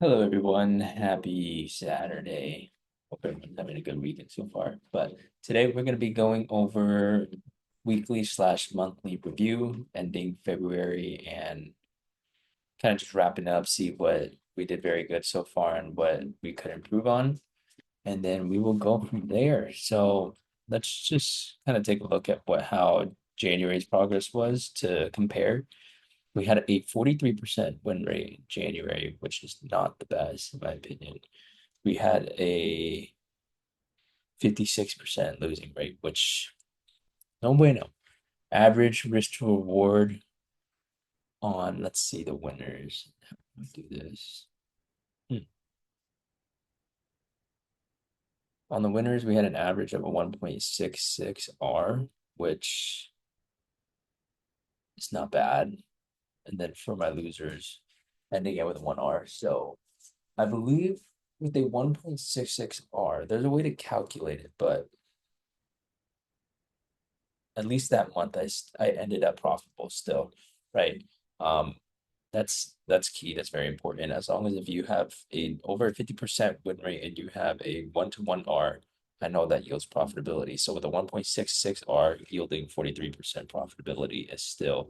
Hello, everyone. Happy Saturday. Hope everyone's having a good weekend so far. But today we're going to be going over weekly slash monthly review ending February and kind of just wrapping up, see what we did very good so far and what we could improve on. And then we will go from there. So let's just kind of take a look at how January's progress was to compare. We had a 43% win rate in January, which is not the best in my opinion. We had a 56% losing rate, which no bueno. Average risk to reward on, let's see the winners. Do this. Hmm. On the winners, we had an average of a 1.66 R, which is not bad. And then for my losers, ending it with 1 R. So I believe with a 1.66 R, there's a way to calculate it, but at least that month I ended up profitable still, right? Um, that's key. That's very important. As long as if you have a over a 50% win rate and you have a 1-to-1 R, I know that yields profitability. So with a 1.66 R yielding 43% profitability is still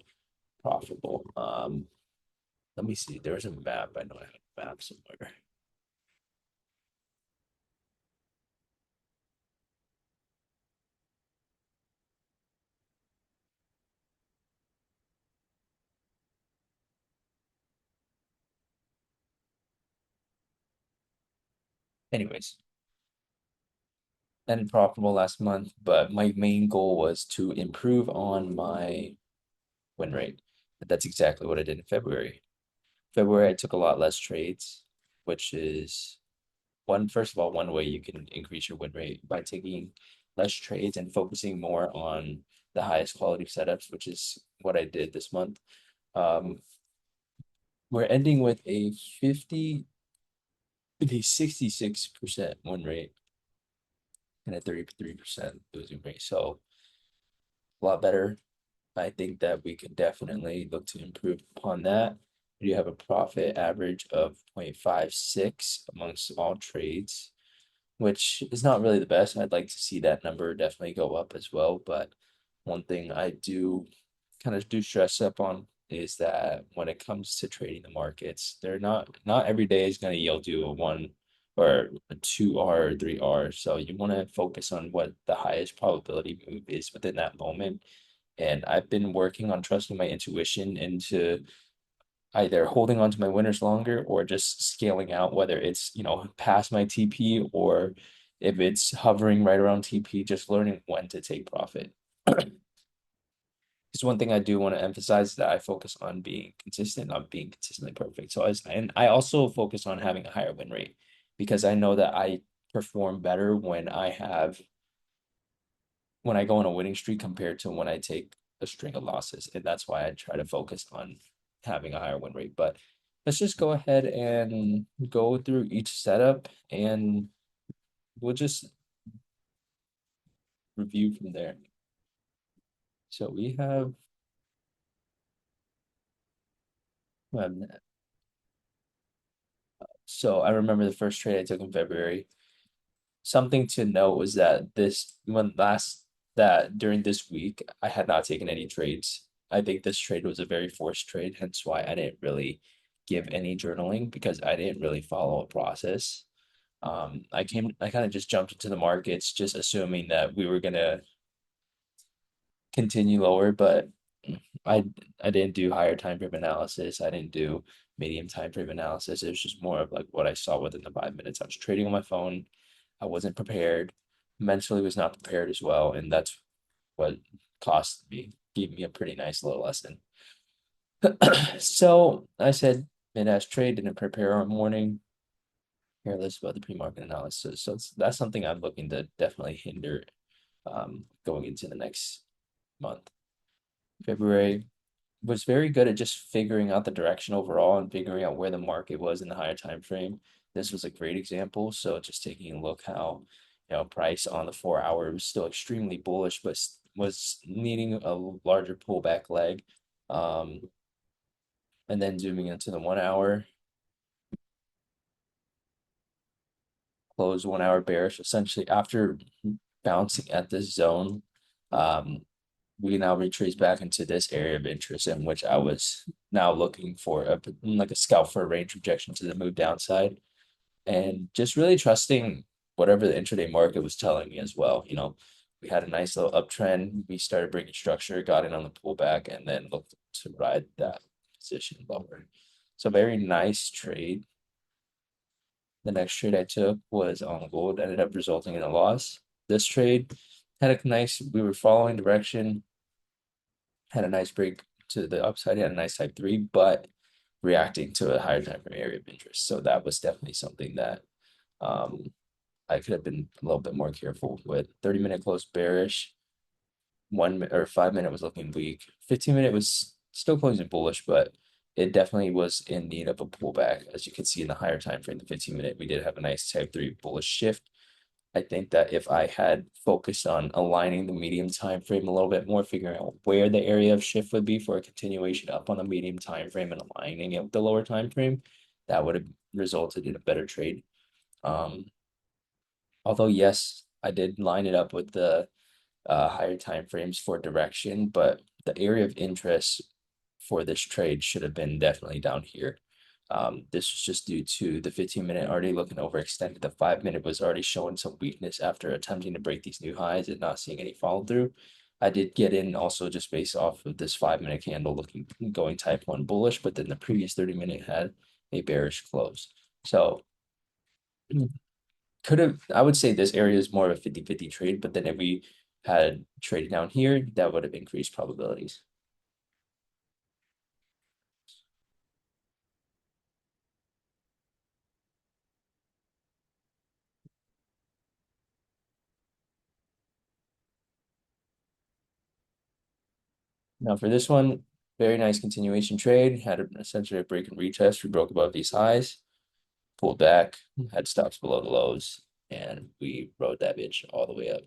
profitable. Let me see. There's a map. I know I have a map somewhere. Anyways, ended profitable last month, but my main goal was to improve on my win rate. That's exactly what I did in February. February, I took a lot less trades, which is first of all, one way you can increase your win rate by taking less trades and focusing more on the highest quality setups, which is what I did this month. Um, we're ending with a 66% win rate and a 33% losing rate. So a lot better. I think that we could definitely look to improve upon that. We do have a profit average of 0.56 amongst all trades, which is not really the best. I'd like to see that number definitely go up as well. But one thing I do kind of do stress up on is that when it comes to trading the markets, they're not every day is going to yield you a one or a two R or three R. So you want to focus on what the highest probability move is within that moment. And I've been working on trusting my intuition into either holding on to my winners longer or just scaling out, whether it's, past my TP or if it's hovering right around TP, just learning when to take profit. Because one thing I do want to emphasize is that I focus on being consistent, not being consistently perfect. And I also focus on having a higher win rate because I know that I perform better when I go on a winning streak compared to when I take a string of losses. And that's why I try to focus on having a higher win rate. But let's just go ahead and go through each setup and we'll just review from there. So we have, um, so I remember the first trade I took in February. Something to note was that during this week, I had not taken any trades. I think this trade was a very forced trade, hence why I didn't really give any journaling because I didn't really follow a process. I kind of just jumped into the markets, just assuming that we were gonna continue lower, but I I didn't do higher time frame analysis. I didn't do medium time frame analysis. It was just more of like what I saw within the 5 minutes. I was trading on my phone. I wasn't prepared. Mentally was not prepared as well, and that's what gave me a pretty nice little lesson. So I said mid-ash trade, didn't prepare our morning. Careless about the pre-market analysis. So that's something I'm looking to definitely hinder going into the next month. February was very good at just figuring out the direction overall and figuring out where the market was in the higher time frame. This was a great example. So just taking a look how, price on the 4 hour was still extremely bullish, but was needing a larger pullback leg. Um, and then zooming into the 1 hour, close 1 hour bearish. Essentially, after bouncing at this zone, um, we now retrace back into this area of interest in which I was now looking for like a scalp for a range rejection to the move downside, and just really trusting whatever the intraday market was telling me as well. We had a nice little uptrend. We started bringing structure, got in on the pullback, and then looked to ride that position lower. So very nice trade. The next trade I took was on gold, ended up resulting in a loss. This trade had a nice, we were following direction, had a nice break to the upside, had a nice type three, but reacting to a higher time frame area of interest. So that was definitely something that um, I could have been a little bit more careful with. 30-minute close bearish, 1 minute or 5 minute was looking weak. 15-minute was still closing bullish, but it definitely was in need of a pullback. As you can see in the higher time frame, the 15-minute, we did have a nice type three bullish shift. I think that if I had focused on aligning the medium time frame a little bit more, figuring out where the area of shift would be for a continuation up on the medium time frame and aligning it with the lower time frame, that would have resulted in a better trade. Um, Although yes, I did line it up with the higher time frames for direction, but the area of interest for this trade should have been definitely down here. This was just due to the 15-minute already looking overextended. The 5-minute was already showing some weakness after attempting to break these new highs and not seeing any follow through. I did get in also just based off of this 5-minute candle looking going type one bullish, but then the previous 30-minute had a bearish close. So could have, I would say this area is more of a 50-50 trade, but then if we had traded down here, that would have increased probabilities. Now for this one, very nice continuation trade, had essentially a break and retest. We broke above these highs, pulled back, had stops below the lows, and we rode that bitch all the way up.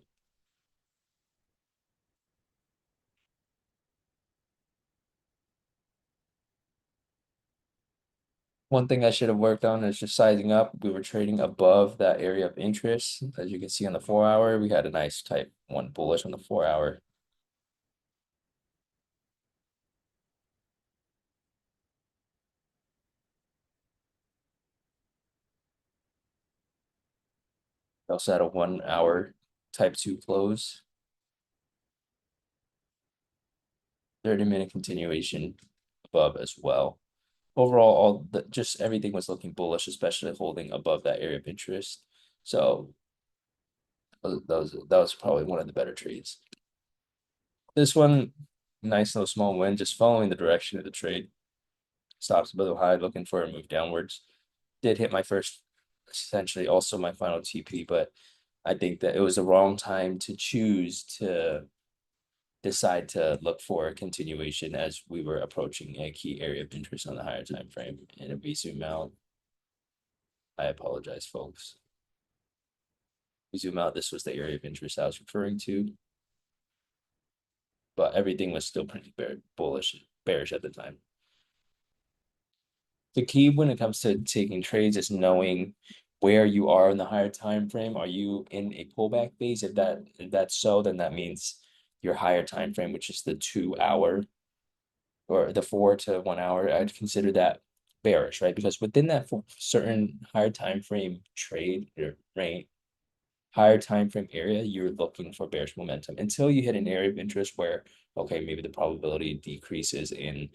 One thing I should have worked on is just sizing up. We were trading above that area of interest. As you can see on the 4 hour, we had a nice type one bullish on the 4 hour. We also had a 1 hour type two close. 30-minute continuation above as well. Overall, just everything was looking bullish, especially holding above that area of interest. So that was probably one of the better trades. This one, nice little small win, just following the direction of the trade. Stops above the high, looking for a move downwards. Did hit my first, essentially also my final TP, but I think that it was the wrong time to choose to decide to look for a continuation as we were approaching a key area of interest on the higher time frame. And if we zoom out, I apologize, folks. We zoom out, this was the area of interest I was referring to, but everything was still pretty bearish at the time. The key when it comes to taking trades is knowing where you are in the higher time frame. Are you in a pullback phase? If that's so, then that means your higher time frame, which is the 2 hour or the 4 to 1 hour, I'd consider that bearish, right? Because within that certain higher time frame trade or rate, higher time frame area, you're looking for bearish momentum until you hit an area of interest where, okay, maybe the probability decreases in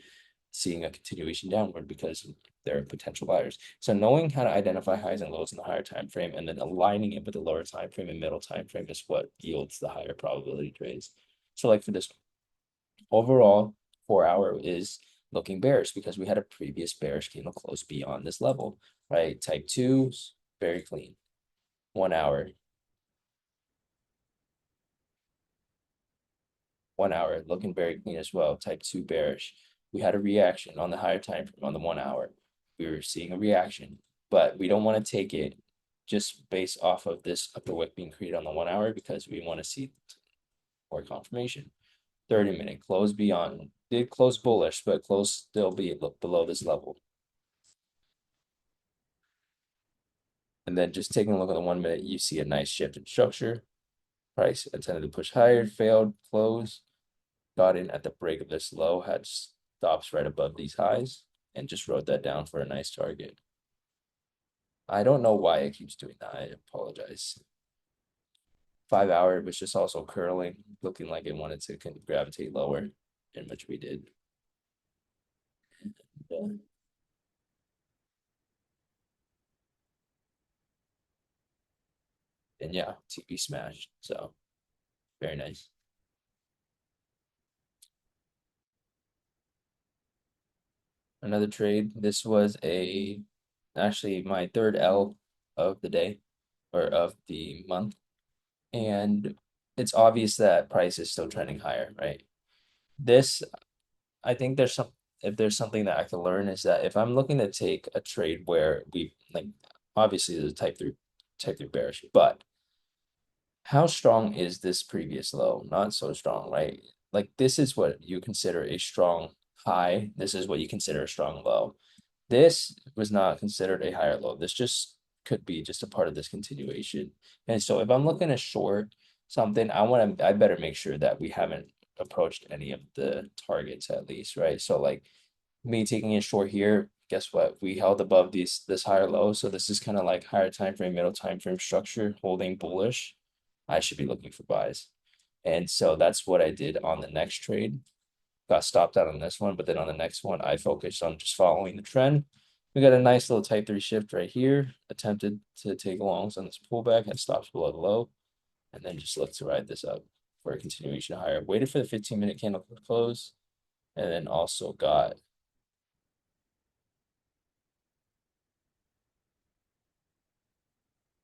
seeing a continuation downward because there are potential buyers. So knowing how to identify highs and lows in the higher time frame and then aligning it with the lower time frame and middle time frame is what yields the higher probability trades. So like for this overall 4 hour is looking bearish because we had a previous bearish candle close beyond this level, right? Type twos, very clean. 1 hour, 1 hour looking very clean as well. Type two bearish. We had a reaction on the higher time frame on the 1 hour. We were seeing a reaction, but we don't want to take it just based off of this upper wick being created on the 1 hour because we want to see more confirmation. 30-minute close beyond, did close bullish, but close still be below this level. And then just taking a look at the 1 minute, you see a nice shift in structure. Price attempted to push higher, failed, close, got in at the break of this low, had stops right above these highs, and just wrote that down for a nice target. I don't know why it keeps doing that. I apologize. 5 hour was just also curling, looking like it wanted to gravitate lower, in which we did. Yeah. And yeah, TP smashed. So very nice. Another trade. This was a actually my third L of the day or of the month. And it's obvious that price is still trending higher, right? This, I think there's some, if there's something that I can learn is that if I'm looking to take a trade where we like, obviously there's a type three bearish, but how strong is this previous low? Not so strong, right? Like this is what you consider a strong high. This is what you consider a strong low. This was not considered a higher low. This just could be just a part of this continuation. And so if I'm looking to short something, I better make sure that we haven't approached any of the targets at least, right? So like me taking a short here, guess what? We held above this higher low. So this is kind of like higher time frame, middle time frame structure, holding bullish. I should be looking for buys. And so that's what I did on the next trade. Got stopped out on this one, but then on the next one, I focused on just following the trend. We got a nice little type 3 shift right here. Attempted to take longs on this pullback, had stops below the low, and then just looked to ride this up for a continuation higher. Waited for the 15-minute candle to close, and then also got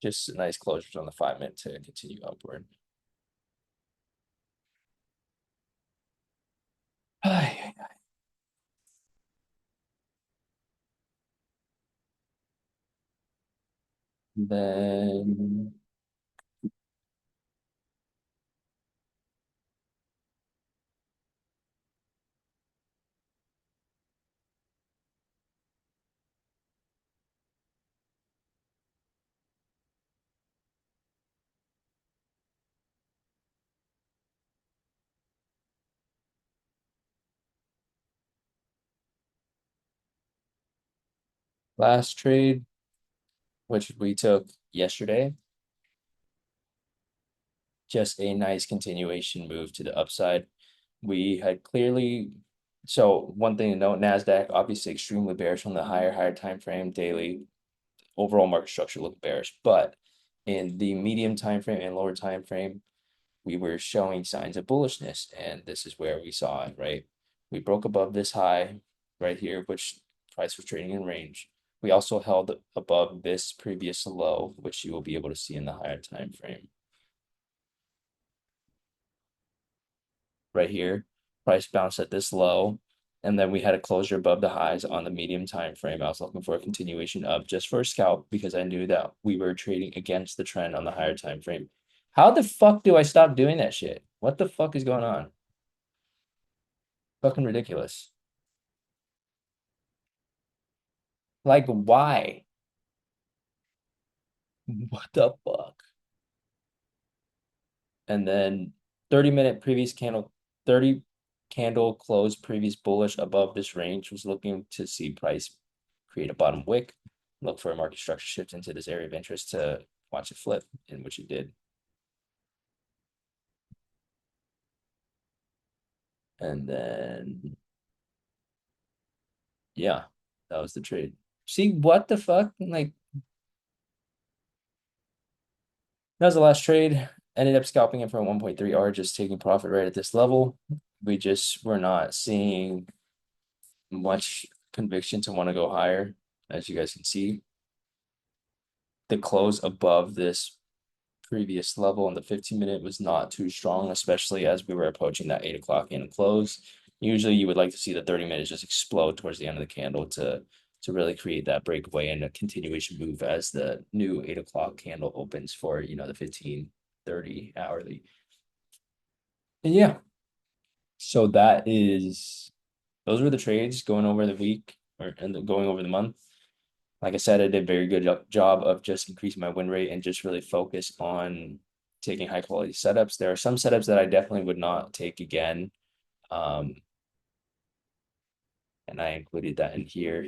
just nice closures on the 5 minute to continue upward. Then last trade, which we took yesterday, just a nice continuation move to the upside. We had clearly, so one thing to note, NASDAQ obviously extremely bearish on the higher time frame, daily, overall market structure looked bearish. But in the medium time frame and lower time frame, we were showing signs of bullishness. And this is where we saw it, right? We broke above this high right here, which price was trading in range. We also held above this previous low, which you will be able to see in the higher time frame. Right here. Price bounced at this low, and then we had a closure above the highs on the medium time frame. I was looking for a continuation up just for a scalp because I knew that we were trading against the trend on the higher time frame. How the fuck do I stop doing that shit? What the fuck is going on? Fucking ridiculous. Like, why? What the fuck? And then 30-minute previous candle, 30 candle close previous bullish above this range was looking to see price create a bottom wick, look for a market structure shift into this area of interest to watch it flip, in which it did. And then, yeah, that was the trade. See, what the fuck? Like, that was the last trade. Ended up scalping it for 1.3 R, just taking profit right at this level. We just were not seeing much conviction to want to go higher, as you guys can see. The close above this previous level in the 15-minute was not too strong, especially as we were approaching that 8 o'clock in close. Usually you would like to see the 30 minutes just explode towards the end of the candle to really create that breakaway and a continuation move as the new 8 o'clock candle opens for, the 15:30 hourly. And yeah, so those were the trades going over the week or and going over the month. Like I said, I did a very good job of just increasing my win rate and just really focus on taking high quality setups. There are some setups that I definitely would not take again. Um, and I included that in here.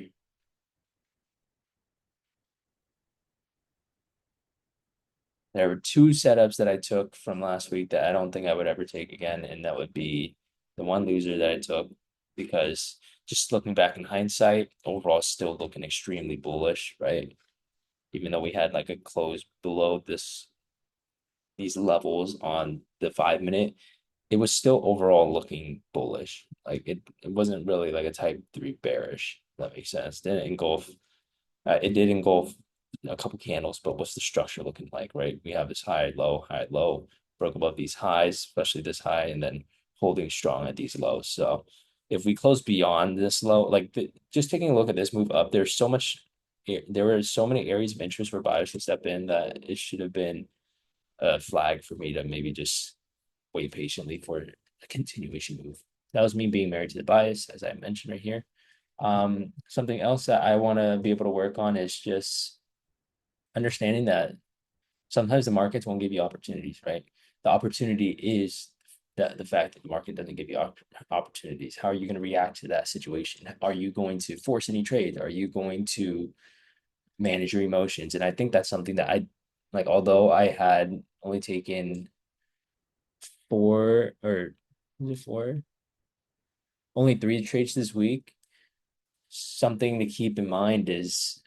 There were two setups that I took from last week that I don't think I would ever take again, and that would be the one loser that I took because just looking back in hindsight, overall still looking extremely bullish, right? Even though we had like a close below these levels on the 5 minute, it was still overall looking bullish. Like it wasn't really like a type three bearish. If that makes sense. Didn't engulf. It did engulf a couple candles, but what's the structure looking like? Right, we have this high, low, broke above these highs, especially this high, and then holding strong at these lows. So if we close beyond this low, like just taking a look at this move up, there's so much. There were so many areas of interest for buyers to step in that it should have been a flag for me to maybe just wait patiently for a continuation move. That was me being married to the bias, as I mentioned right here. Something else that I want to be able to work on is just understanding that sometimes the markets won't give you opportunities, right? The opportunity is the fact that the market doesn't give you opportunities. How are you going to react to that situation? Are you going to force any trades? Are you going to manage your emotions? And I think that's something that I like, although I had only taken four or was it four? Only three trades this week. Something to keep in mind is,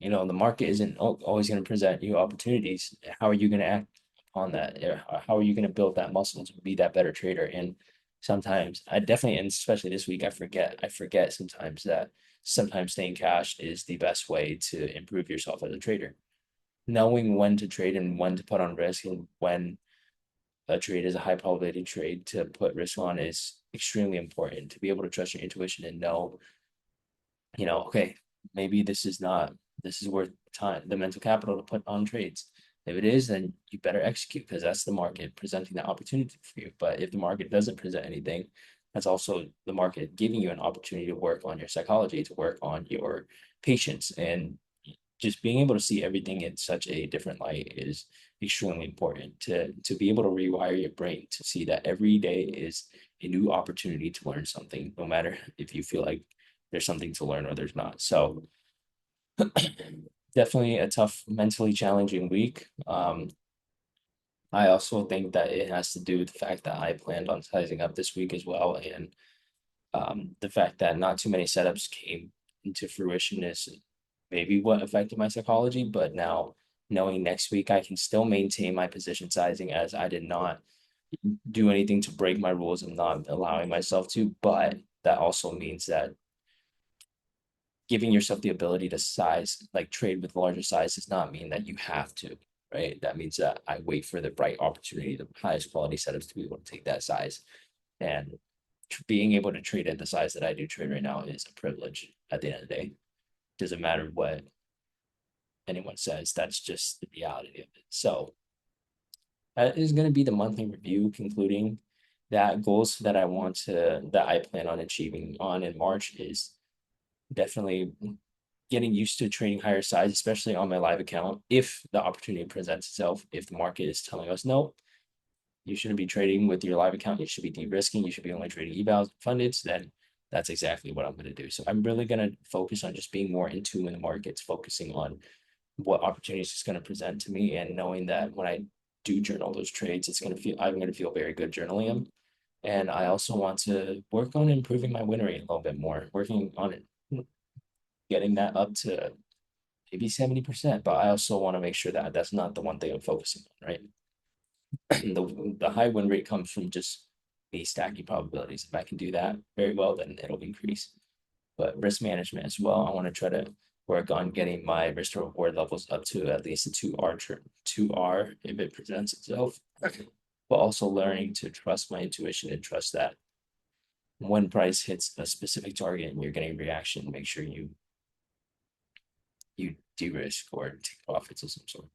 the market isn't always going to present you opportunities. How are you going to act on that? How are you going to build that muscle to be that better trader? And sometimes I definitely, and especially this week, I forget sometimes that sometimes staying cash is the best way to improve yourself as a trader. Knowing when to trade and when to put on risk and when a trade is a high probability trade to put risk on is extremely important to be able to trust your intuition and know, okay, maybe this is worth time, the mental capital to put on trades. If it is, then you better execute because that's the market presenting the opportunity for you. But if the market doesn't present anything, that's also the market giving you an opportunity to work on your psychology, to work on your patience, and just being able to see everything in such a different light is extremely important to be able to rewire your brain to see that every day is a new opportunity to learn something, no matter if you feel like there's something to learn or there's not. So definitely a tough, mentally challenging week. I also think that it has to do with the fact that I planned on sizing up this week as well, and the fact that not too many setups came into fruition is maybe what affected my psychology. But now knowing next week I can still maintain my position sizing as I did not do anything to break my rules and not allowing myself to. But that also means that giving yourself the ability to size, like trade with larger size, does not mean that you have to, right? That means that I wait for the right opportunity, the highest quality setups to be able to take that size. And being able to trade at the size that I do trade right now is a privilege at the end of the day. Doesn't matter what anyone says, that's just the reality of it. So that is going to be the monthly review concluding that goals that I plan on achieving on in March is definitely getting used to trading higher size, especially on my live account. If the opportunity presents itself, if the market is telling us no, you shouldn't be trading with your live account, you should be de-risking, you should be only trading evals fundeds, then that's exactly what I'm going to do. So I'm really going to focus on just being more in tune with the markets, focusing on what opportunities it's going to present to me, and knowing that when I do journal those trades, I'm going to feel very good journaling them. And I also want to work on improving my win rate a little bit more, working on it, getting that up to maybe 70%. But I also want to make sure that that's not the one thing I'm focusing on, right? The high win rate comes from just me stacking probabilities. If I can do that very well, then it'll increase. But risk management as well, I want to try to work on getting my risk to reward levels up to at least a 2R if it presents itself. But also learning to trust my intuition and trust that when price hits a specific target and you're getting reaction, make sure you de-risk or take profits of some sort.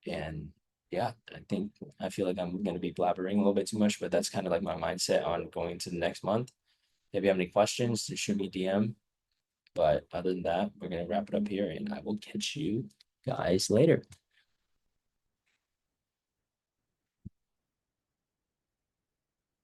And yeah, I feel like I'm going to be blabbering a little bit too much, but that's kind of like my mindset on going to the next month. If you have any questions, just shoot me DM. But other than that, we're gonna wrap it up here, and I will catch you guys later.